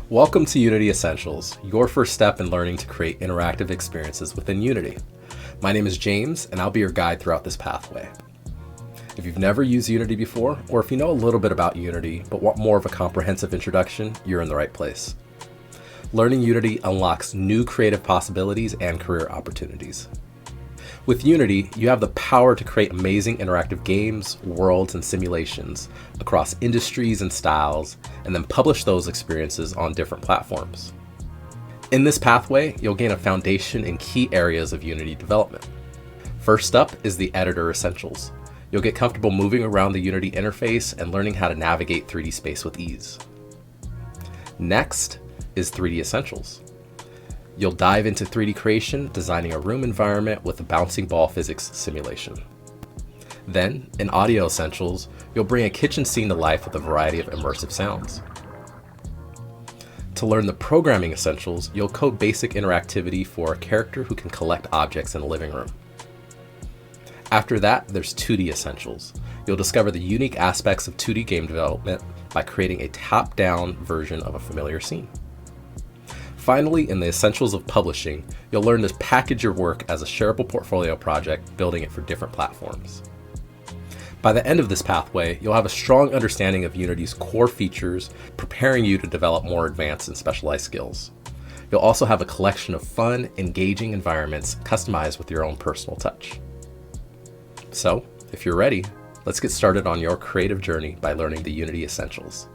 Welcome to Unity Essentials, your first step in learning to create interactive experiences within Unity. My name is James, and I'll be your guide throughout this pathway. If you've never used Unity before, or if you know a little bit about Unity but want more of a comprehensive introduction, you're in the right place. Learning Unity unlocks new creative possibilities and career opportunities. With Unity, you have the power to create amazing interactive games, worlds, and simulations across industries and styles, and then publish those experiences on different platforms. In this pathway, you'll gain a foundation in key areas of Unity development. First up is the Editor Essentials. You'll get comfortable moving around the Unity interface and learning how to navigate 3D space with ease. Next is 3D Essentials. You'll dive into 3D creation, designing a room environment with a bouncing ball physics simulation. Then, in Audio Essentials, you'll bring a kitchen scene to life with a variety of immersive sounds. To learn the Programming Essentials, you'll code basic interactivity for a character who can collect objects in a living room. After that, there's 2D Essentials. You'll discover the unique aspects of 2D game development by creating a top-down version of a familiar scene. Finally, in the Essentials of Publishing, you'll learn to package your work as a shareable portfolio project, building it for different platforms. By the end of this pathway, you'll have a strong understanding of Unity's core features, preparing you to develop more advanced and specialized skills. You'll also have a collection of fun, engaging environments customized with your own personal touch. So, if you're ready, let's get started on your creative journey by learning the Unity Essentials.